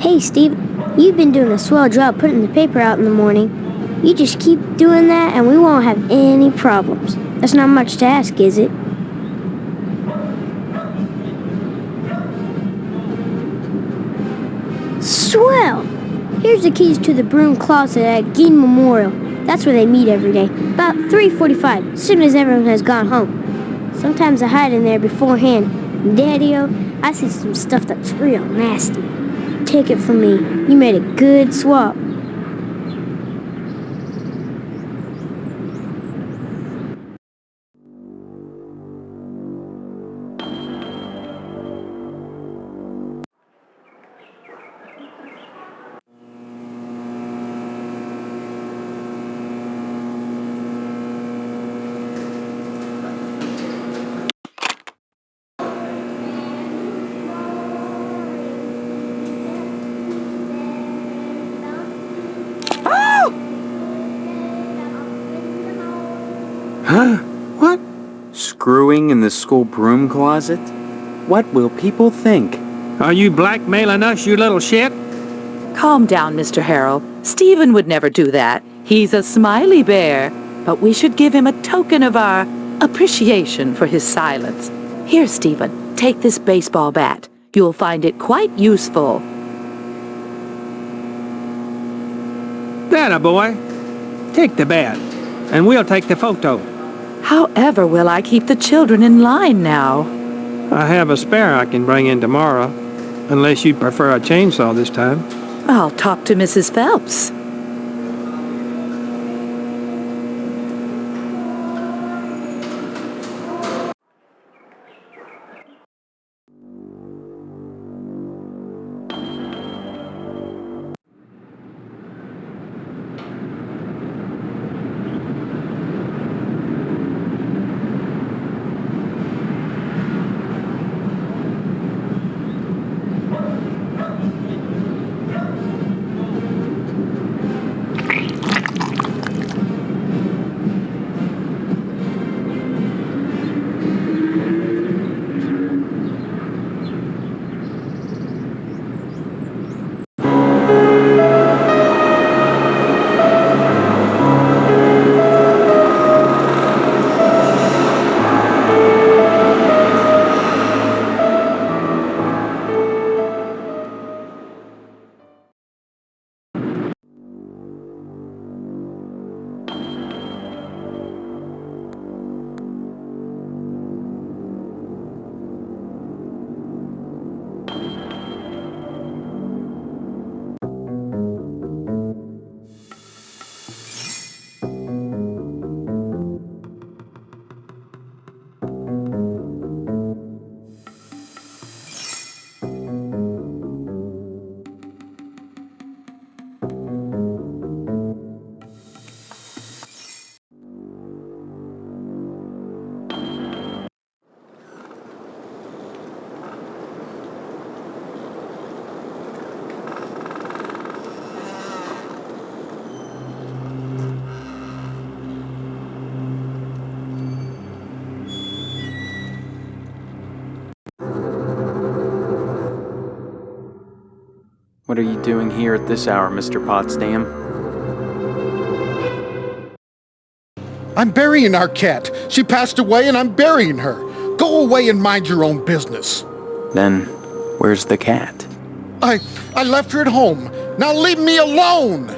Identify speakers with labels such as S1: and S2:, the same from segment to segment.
S1: Hey, Steve, you've been doing a swell job putting the paper out in the morning. You just keep doing that and we won't have any problems. That's not much to ask, is it? Swell! Here's the keys to the broom closet at Gein Memorial. That's where they meet every day. About 3:45, as soon as everyone has gone home. Sometimes I hide in there beforehand. Daddy-o, I see some stuff that's real nasty. Take it from me, you made a good swap.
S2: Huh? What? Screwing in the school broom closet? What will people think?
S3: Are you blackmailing us, you little shit?
S4: Calm down, Mr. Harrell. Stephen would never do that. He's a smiley bear. But we should give him a token of our appreciation for his silence. Here, Stephen, take this baseball bat. You'll find it quite useful.
S3: That boy. Take the bat, and we'll take the photo.
S4: However will I keep the children in line now?
S3: I have a spare I can bring in tomorrow, unless you prefer a chainsaw this time.
S4: I'll talk to Mrs. Phelps.
S2: What are you doing here at this hour, Mr. Potsdam?
S5: I'm burying our cat. She passed away and I'm burying her. Go away and mind your own business.
S2: Then, where's the cat?
S5: I left her at home. Now leave me alone!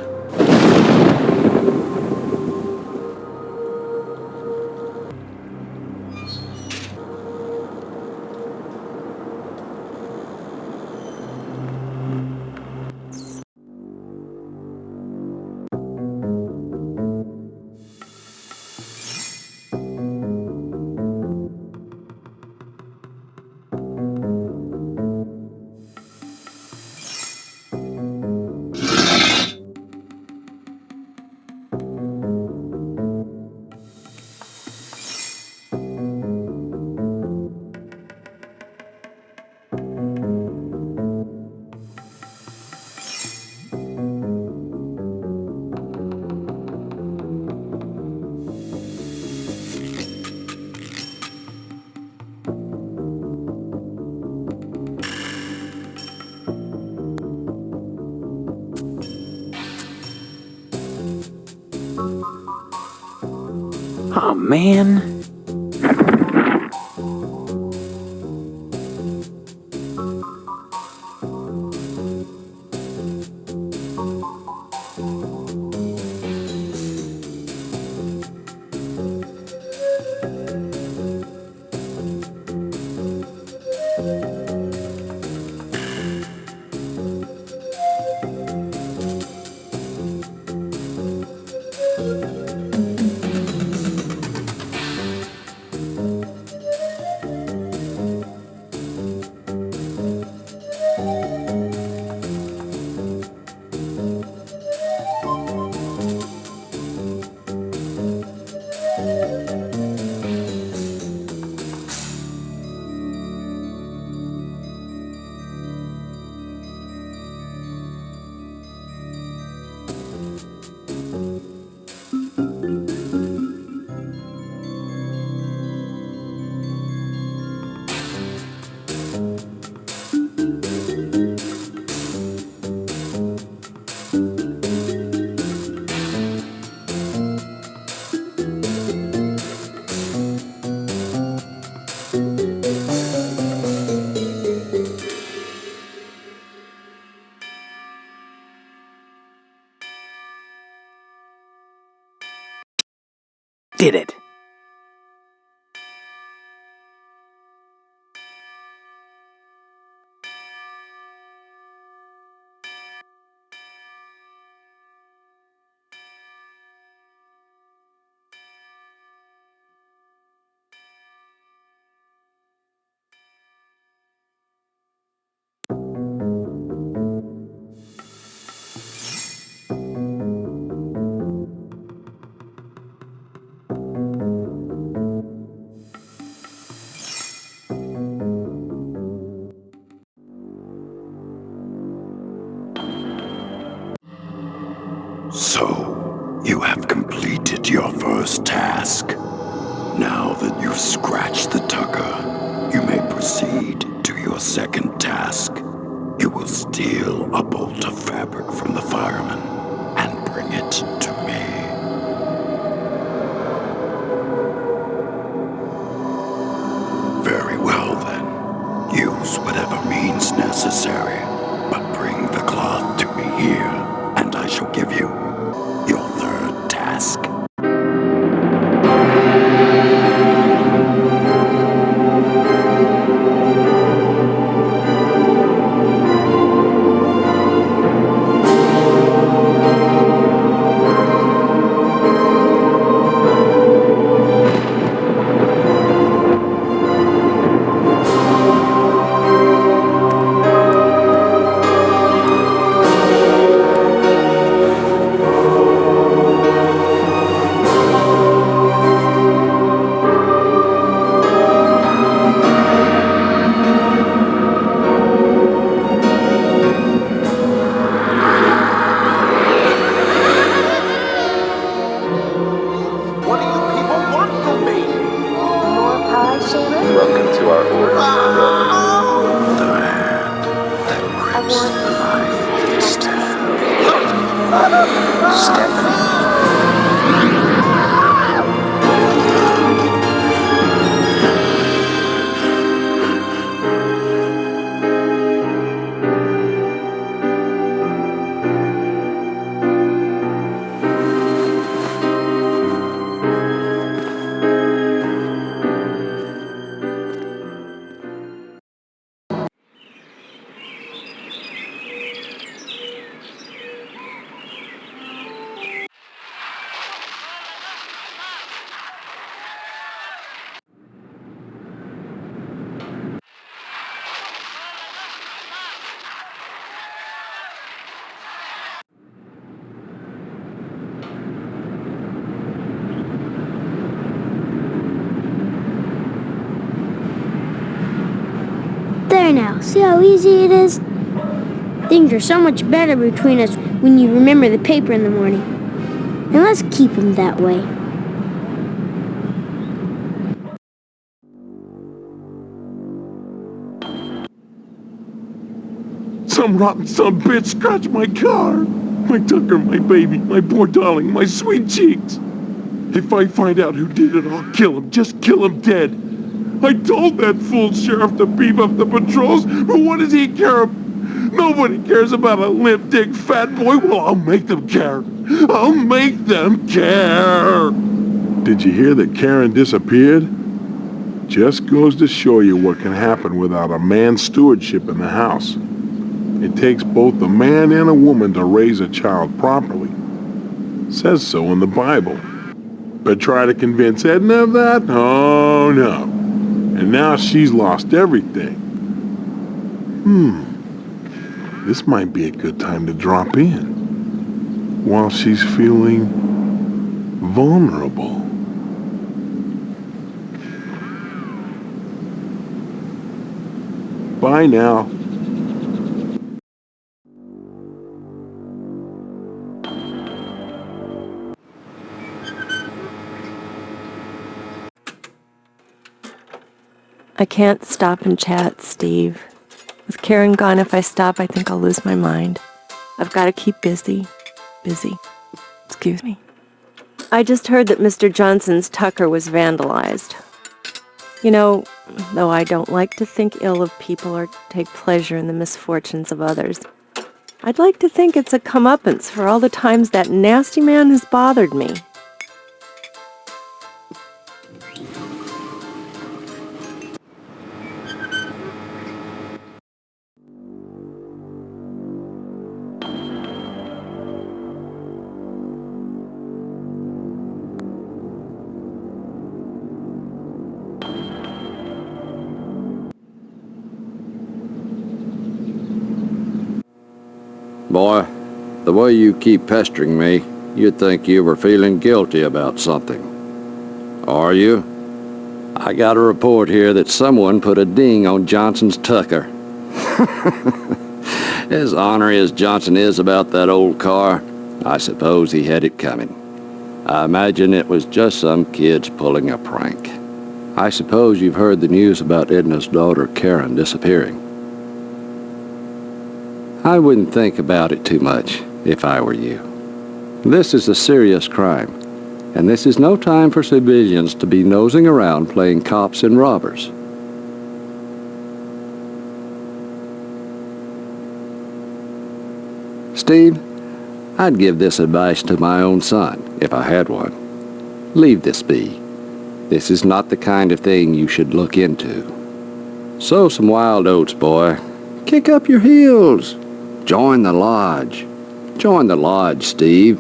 S2: man. Did it.
S6: So, you have completed your first task. Now that you've scratched the tucker, you may proceed to your second task. You will steal a bolt of fabric from the fireman and bring it to me. Very well then. Use whatever means necessary, but bring the cloth to me here, and I shall give you your third task.
S2: Welcome to our order.
S6: The hand that grips the knife is
S1: There now, see how easy it is? Things are so much better between us when you remember the paper in the morning. And let's keep them that way.
S7: Some rotten son bitch scratched my car. My Tucker, my baby, my poor darling, my sweet cheeks. If I find out who did it, I'll kill him. Just kill him dead. I told that fool sheriff to beef up the patrols, but what does he care? Nobody cares about a limp dick fat boy. Well, I'll make them care. I'll make them care. Did you hear that Karen disappeared? Just goes to show you what can happen without a man's stewardship in the house. It takes both a man and a woman to raise a child properly. Says so in the Bible. But try to convince Edna of that? Oh, no. And now she's lost everything. This might be a good time to drop in. While she's feeling vulnerable. Bye now.
S8: I can't stop and chat, Steve. With Karen gone, if I stop, I think I'll lose my mind. I've got to keep busy. Excuse me. I just heard that Mr. Johnson's Tucker was vandalized. You know, though I don't like to think ill of people or take pleasure in the misfortunes of others, I'd like to think it's a comeuppance for all the times that nasty man has bothered me.
S9: Boy, the way you keep pestering me, you'd think you were feeling guilty about something. Are you? I got a report here that someone put a ding on Johnson's Tucker. As ornery as Johnson is about that old car, I suppose he had it coming. I imagine it was just some kids pulling a prank. I suppose you've heard the news about Edna's daughter Karen disappearing. I wouldn't think about it too much if I were you. This is a serious crime, and this is no time for civilians to be nosing around playing cops and robbers. Steve, I'd give this advice to my own son if I had one. Leave this be. This is not the kind of thing you should look into. Sow some wild oats, boy. Kick up your heels. Join the lodge. Join the lodge, Steve,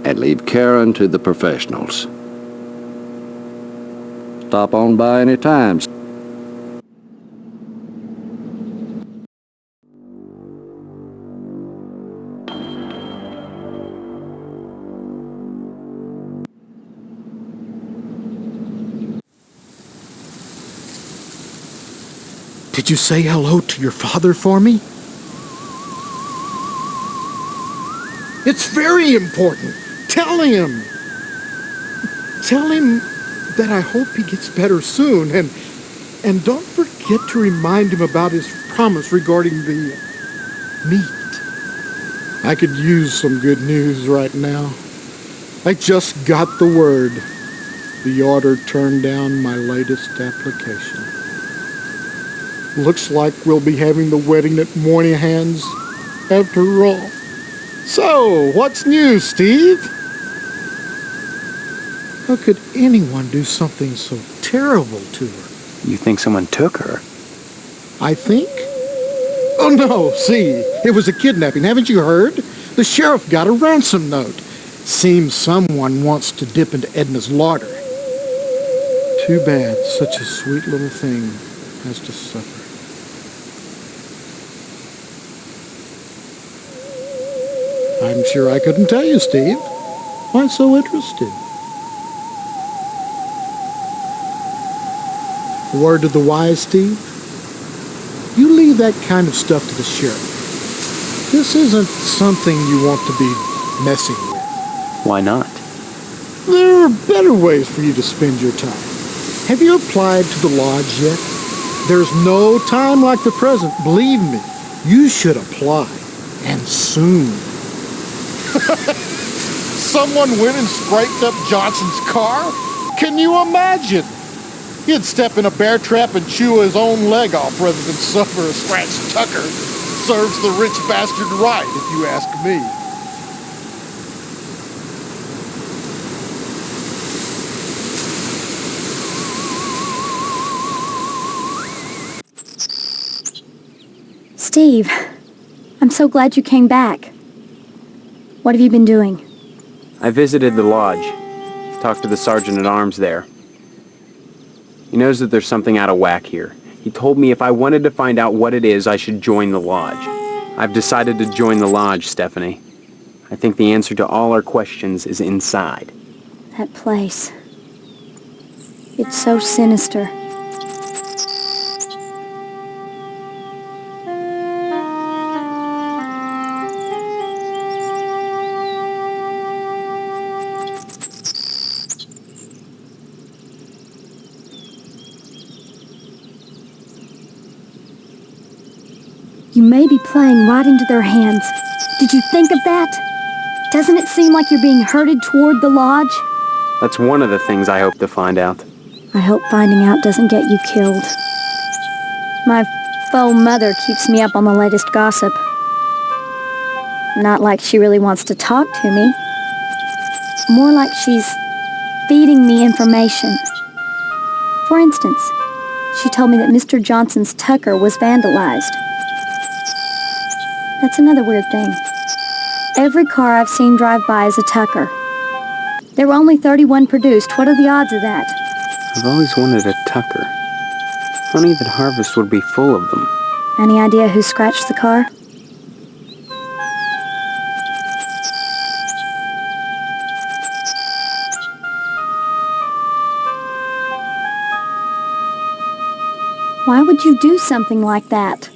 S9: and leave Karen to the professionals. Stop on by any time.
S5: Did you say hello to your father for me? It's very important. Tell him. Tell him that I hope he gets better soon, and don't forget to remind him about his promise regarding the meat. I could use some good news right now. I just got the word. The order turned down my latest application. Looks like we'll be having the wedding at Moynihan's after all. So, what's new, Steve? How could anyone do something so terrible to her?
S2: You think someone took her?
S5: I think? Oh no, see, it was a kidnapping, haven't you heard? The sheriff got a ransom note. Seems someone wants to dip into Edna's larder. Too bad such a sweet little thing has to suffer. I'm sure I couldn't tell you, Steve. Why so interested? Word to the wise, Steve? You leave that kind of stuff to the sheriff. This isn't something you want to be messing with.
S2: Why not?
S5: There are better ways for you to spend your time. Have you applied to the lodge yet? There's no time like the present. Believe me, you should apply. And soon. Someone went and scraped up Johnson's car? Can you imagine? He'd step in a bear trap and chew his own leg off rather than suffer a scratched tucker. Serves the rich bastard right, if you ask me.
S10: Steve, I'm so glad you came back. What have you been doing?
S2: I visited the lodge. Talked to the sergeant-at-arms there. He knows that there's something out of whack here. He told me if I wanted to find out what it is, I should join the lodge. I've decided to join the lodge, Stephanie. I think the answer to all our questions is inside.
S10: That place. It's so sinister. You may be playing right into their hands. Did you think of that? Doesn't it seem like you're being herded toward the lodge?
S2: That's one of the things I hope to find out.
S10: I hope finding out doesn't get you killed. My faux mother keeps me up on the latest gossip. Not like she really wants to talk to me. More like she's feeding me information. For instance, she told me that Mr. Johnson's Tucker was vandalized. That's another weird thing. Every car I've seen drive by is a Tucker. There were only 31 produced. What are the odds of that?
S2: I've always wanted a Tucker. Funny that Harvest would be full of them.
S10: Any idea who scratched the car? Why would you do something like that?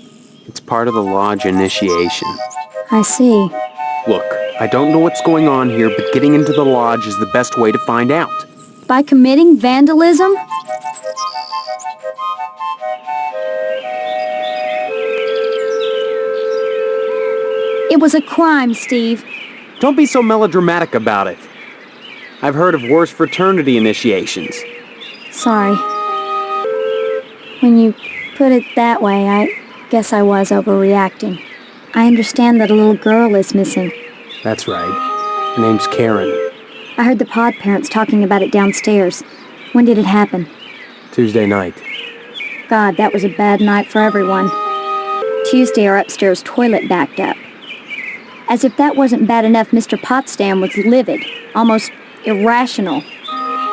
S2: It's part of the lodge initiation.
S10: I see.
S2: Look, I don't know what's going on here, but getting into the lodge is the best way to find out.
S10: By committing vandalism? It was a crime, Steve.
S2: Don't be so melodramatic about it. I've heard of worse fraternity initiations.
S10: Sorry. When you put it that way, I guess I was overreacting. I understand that a little girl is missing.
S2: That's right. Her name's Karen.
S10: I heard the pod parents talking about it downstairs. When did it happen?
S2: Tuesday night.
S10: God, that was a bad night for everyone. Tuesday, our upstairs toilet backed up. As if that wasn't bad enough, Mr. Potsdam was livid, almost irrational,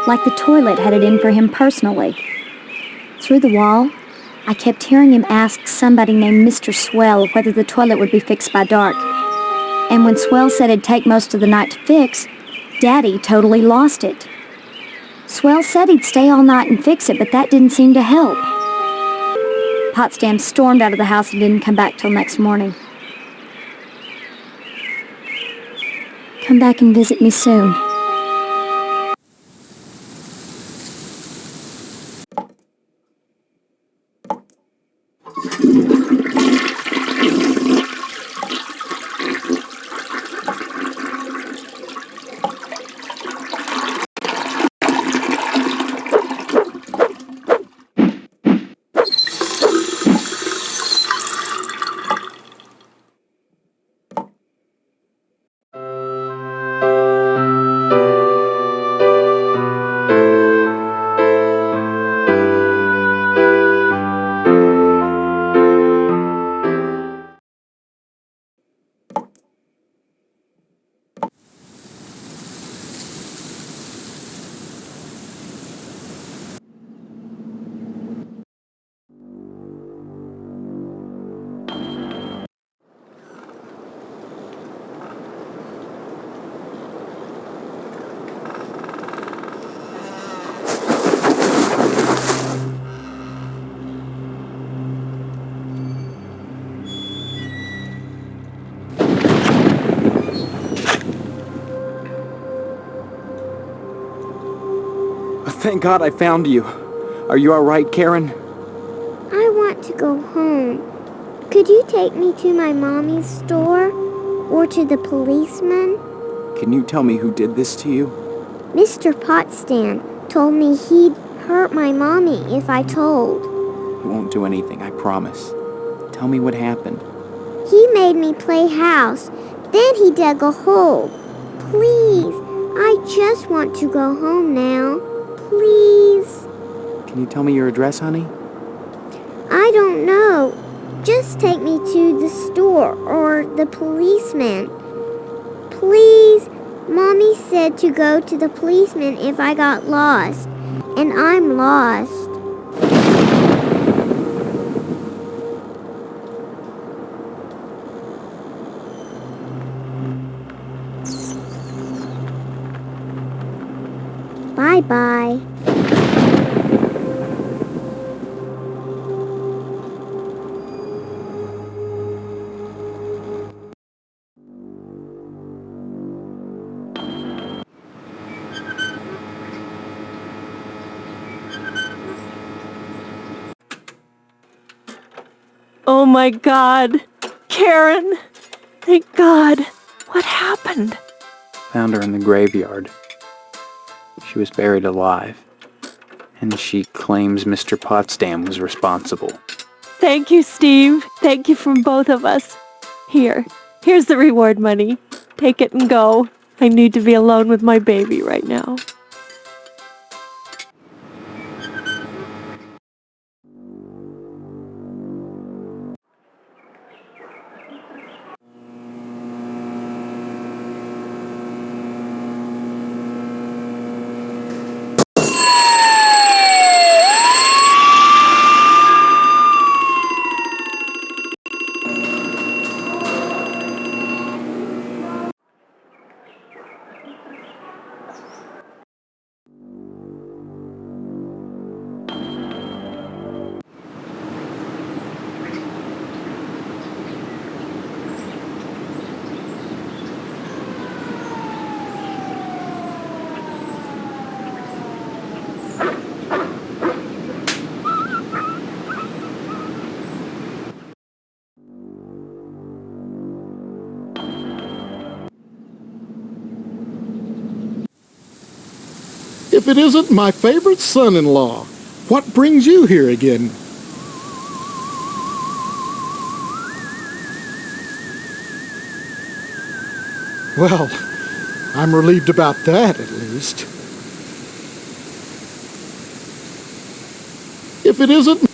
S10: like the toilet had it in for him personally. Through the wall, I kept hearing him ask somebody named Mr. Swell whether the toilet would be fixed by dark. And when Swell said it'd take most of the night to fix, Daddy totally lost it. Swell said he'd stay all night and fix it, but that didn't seem to help. Potsdam stormed out of the house and didn't come back till next morning. Come back and visit me soon.
S2: Thank God I found you. Are you all right, Karen?
S1: I want to go home. Could you take me to my mommy's store? Or to the policeman?
S2: Can you tell me who did this to you?
S1: Mr. Potsdam told me he'd hurt my mommy if I told.
S2: He won't do anything, I promise. Tell me what happened.
S1: He made me play house. Then he dug a hole. Please, I just want to go home now. Please.
S2: Can you tell me your address, honey?
S1: I don't know. Just take me to the store or the policeman. Please. Mommy said to go to the policeman if I got lost. And I'm lost. Bye-bye.
S8: Oh my God. Karen! Thank God. What happened?
S2: Found her in the graveyard. She was buried alive. And she claims Mr. Potsdam was responsible.
S8: Thank you, Steve. Thank you from both of us. Here's the reward money. Take it and go. I need to be alone with my baby right now.
S5: If it isn't my favorite son-in-law, what brings you here again? Well, I'm relieved about that, at least. If it isn't...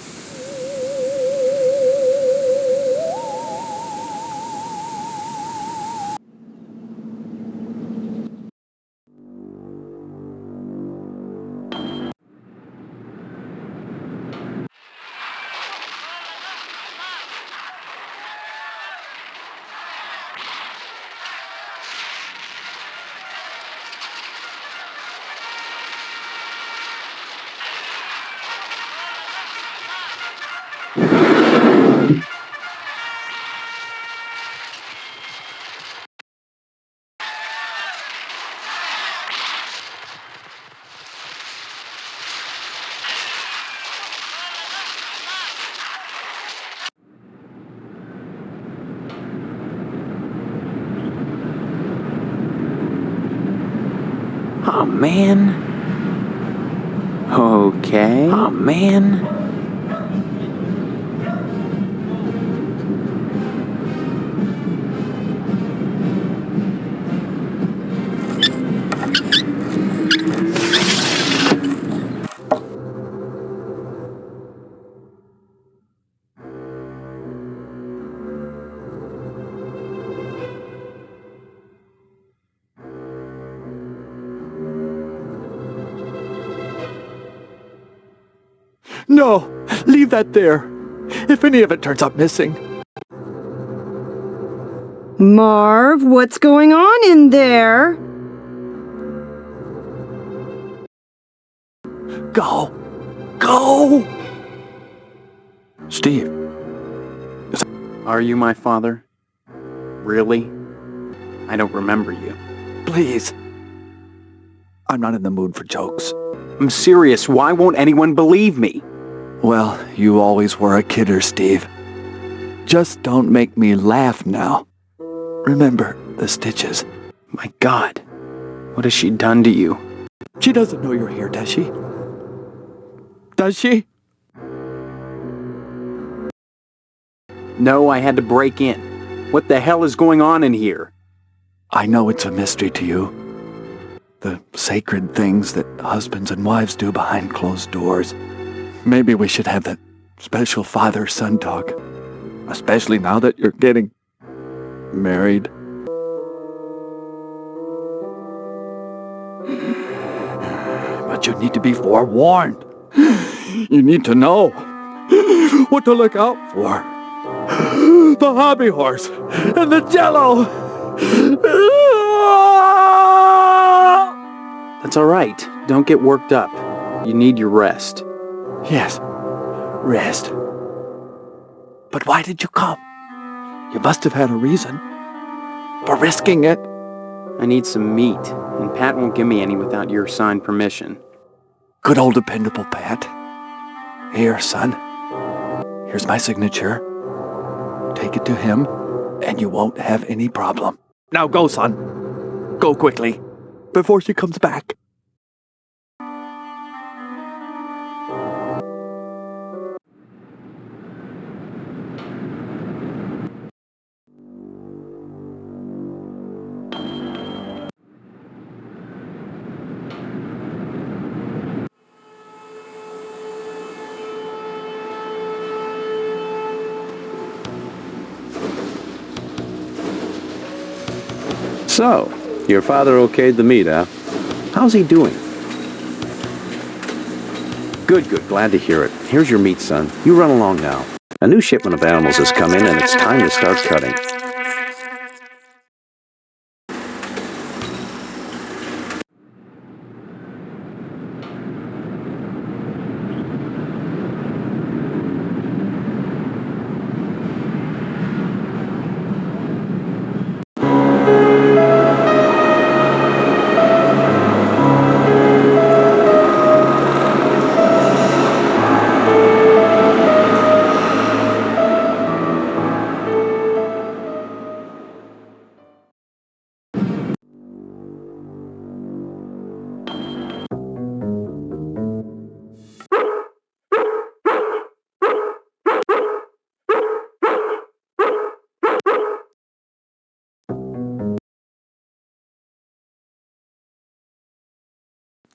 S2: Oh, man. Okay. Oh, man.
S11: No! Leave that there! If any of it turns up missing.
S12: Marv, what's going on in there?
S11: Go! Go! Steve.
S2: Are you my father? Really? I don't remember you.
S11: Please. I'm not in the mood for jokes.
S2: I'm serious. Why won't anyone believe me?
S11: Well, you always were a kidder, Steve. Just don't make me laugh now. Remember the stitches.
S2: My God, what has she done to you?
S11: She doesn't know you're here, does she? Does she?
S2: No, I had to break in. What the hell is going on in here?
S11: I know it's a mystery to you. The sacred things that husbands and wives do behind closed doors. Maybe we should have that special father-son talk. Especially now that you're getting married. But you need to be forewarned. You need to know what to look out for. The hobby horse and the jello.
S2: That's all right. Don't get worked up. You need your rest.
S11: Yes, rest. But why did you come? You must have had a reason for risking it.
S2: I need some meat, and Pat won't give me any without your signed permission.
S11: Good old dependable Pat. Here, son. Here's my signature. Take it to him, and you won't have any problem. Now go, son. Go quickly, before she comes back.
S9: So, your father okayed the meet, huh? How's he doing? Good, good. Glad to hear it. Here's your meat, son. You run along now. A new shipment of animals has come in, and it's time to start cutting.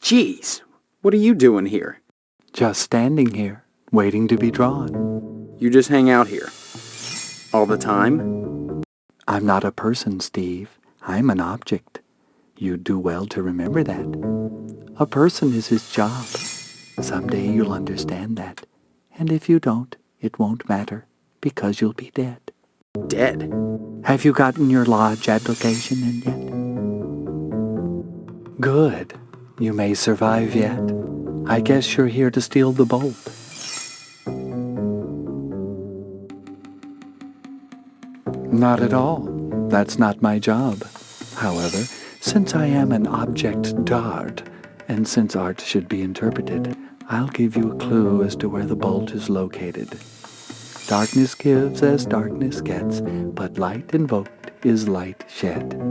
S2: Jeez, what are you doing here?
S11: Just standing here, waiting to be drawn.
S2: You just hang out here? All the time?
S11: I'm not a person, Steve. I'm an object. You'd do well to remember that. A person is his job. Someday you'll understand that. And if you don't, it won't matter, because you'll be dead.
S2: Dead?
S11: Have you gotten your lodge application in yet? Good. You may survive yet. I guess you're here to steal the bolt. Not at all. That's not my job. However, since I am an object d'art, and since art should be interpreted, I'll give you a clue as to where the bolt is located. Darkness gives as darkness gets, but light invoked is light shed.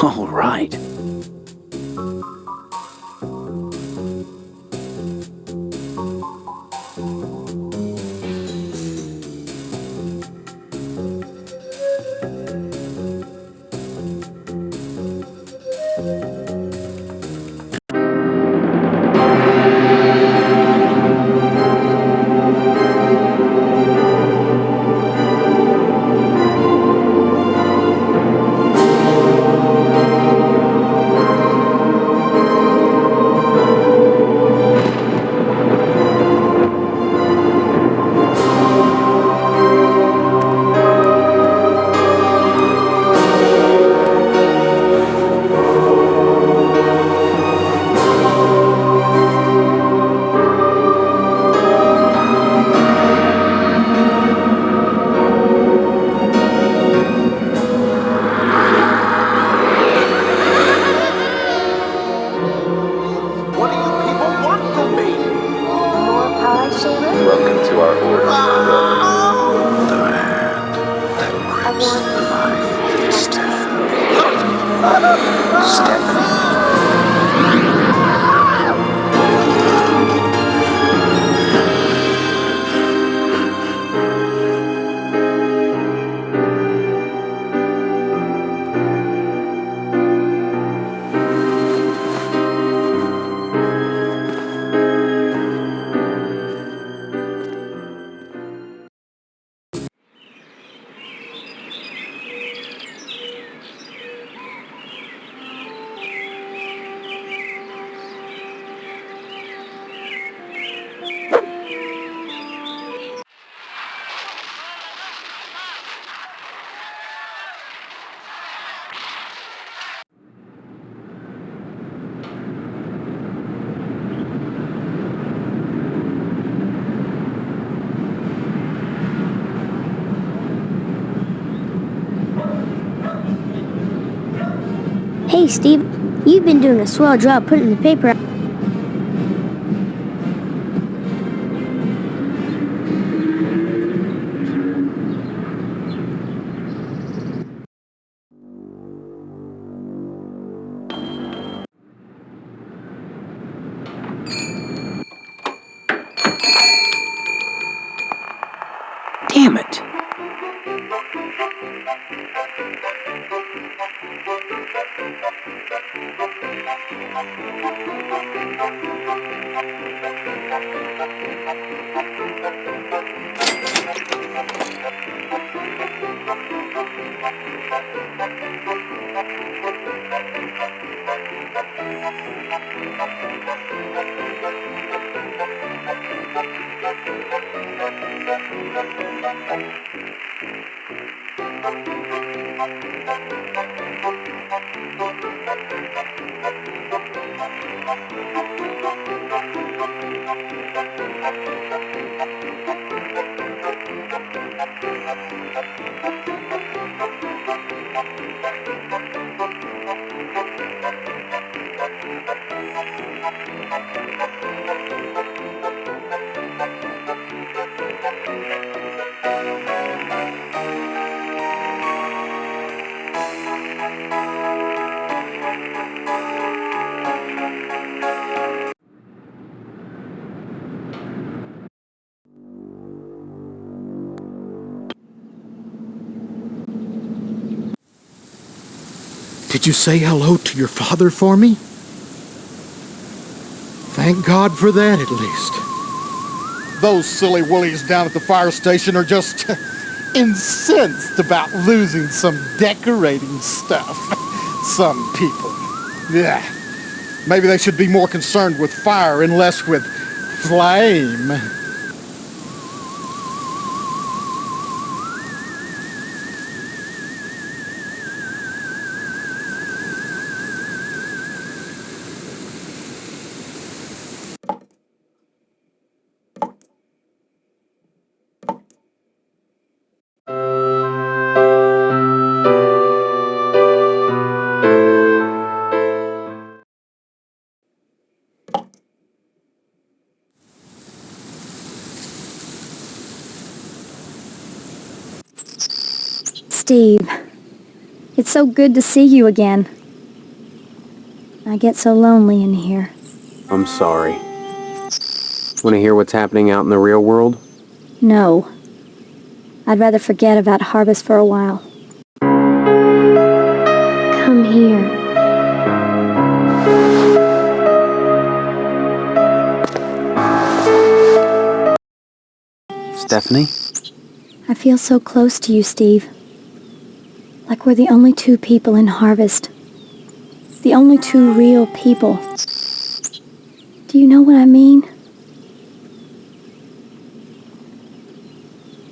S9: All right.
S1: Hey, Steve, you've been doing a swell job putting the paper out.
S2: Damn it!
S5: Did you say hello to your father for me? Thank God for that, at least. Those silly willies down at the fire station are just incensed about losing some decorating stuff. Some people. Yeah. Maybe they should be more concerned with fire and less with flame.
S10: Steve, it's so good to see you again. I get so lonely in here.
S2: I'm sorry. Want to hear what's happening out in the real world?
S10: No. I'd rather forget about Harvest for a while.
S1: Come here.
S2: Stephanie?
S10: I feel so close to you, Steve. Like we're the only two people in Harvest. The only two real people. Do you know what I mean?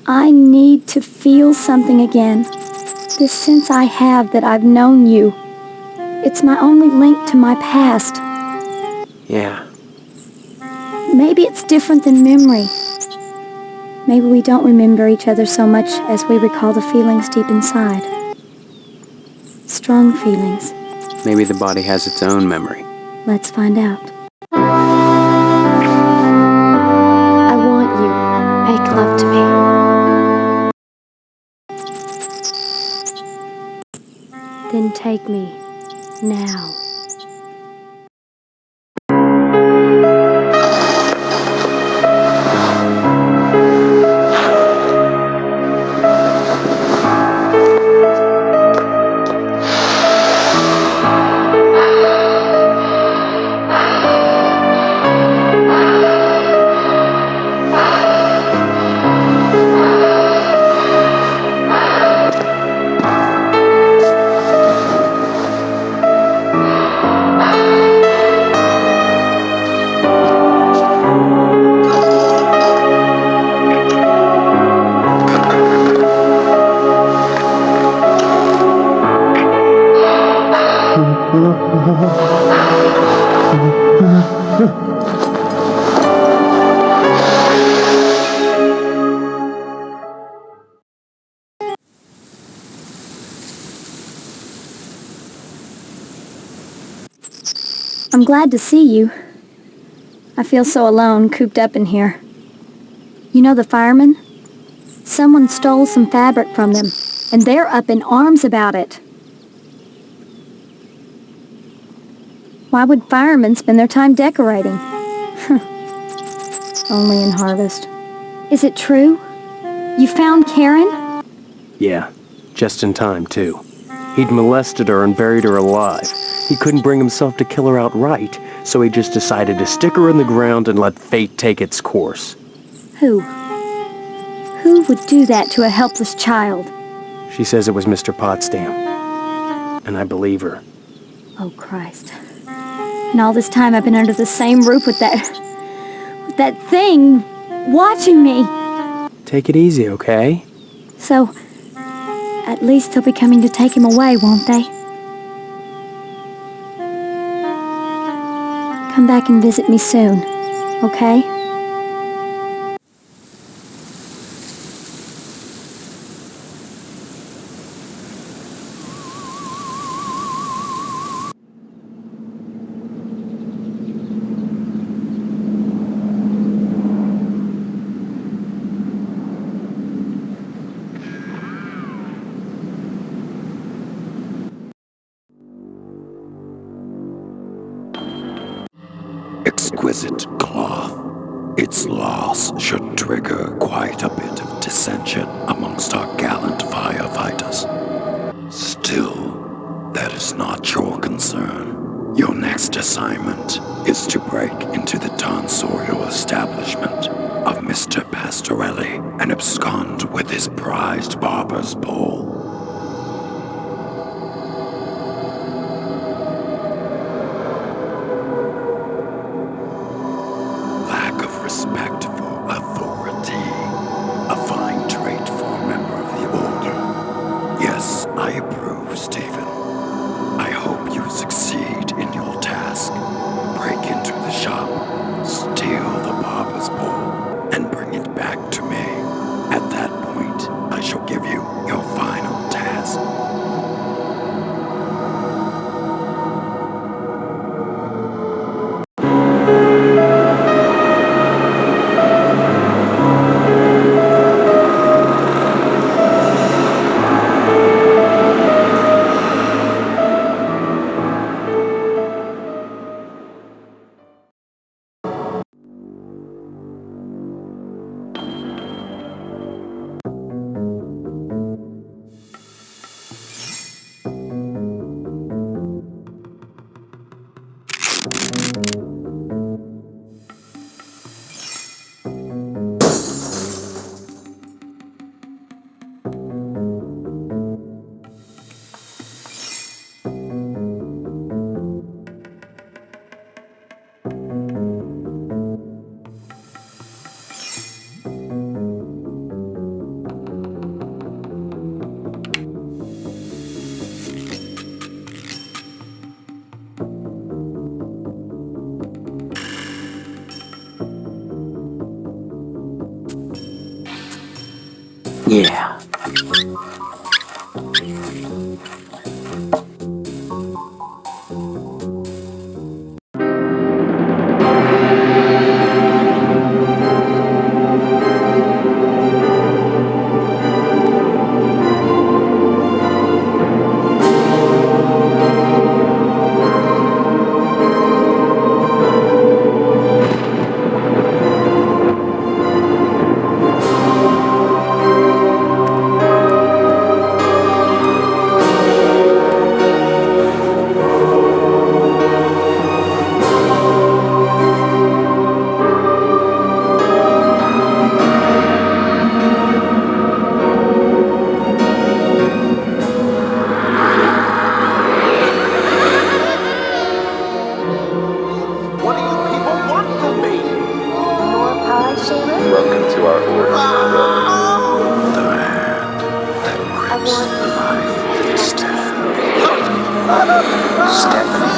S10: I need to feel something again. This sense I have that I've known you. It's my only link to my past.
S2: Yeah.
S10: Maybe it's different than memory. Maybe we don't remember each other so much as we recall the feelings deep inside. Strong feelings.
S2: Maybe the body has its own memory.
S10: Let's find out.
S1: I want you. Make love to me. Then take me.
S10: Now. I'm glad to see you. I feel so alone, cooped up in here. You know the firemen? Someone stole some fabric from them, and they're up in arms about it. Why would firemen spend their time decorating? Only in harvest. Is it true? You found Karen?
S2: Yeah, just in time, too. He'd molested her and buried her alive. He couldn't bring himself to kill her outright, so he just decided to stick her in the ground and let fate take its course.
S10: Who? Who would do that to a helpless child?
S2: She says it was Mr. Potsdam. And I believe her.
S10: Oh, Christ. And all this time I've been under the same roof with that thing watching me.
S2: Take it easy, okay?
S10: So, at least they'll be coming to take him away, won't they? Come back and visit me soon, okay?
S6: Exquisite cloth. Its loss should trigger quite a bit of dissension amongst our gallant firefighters. Still, that is not your concern. Your next assignment is to break into the tonsorial establishment of Mr. Pastorelli and abscond with his prized barber's pole. Respect for authority, a fine trait for a member of the Order. Yes, I approve, Stephen. I hope you succeed in your task. Break into the shop, steal the barber's pole, and bring it back to me. At that point, I shall give you your final task.
S2: Yeah.
S13: Step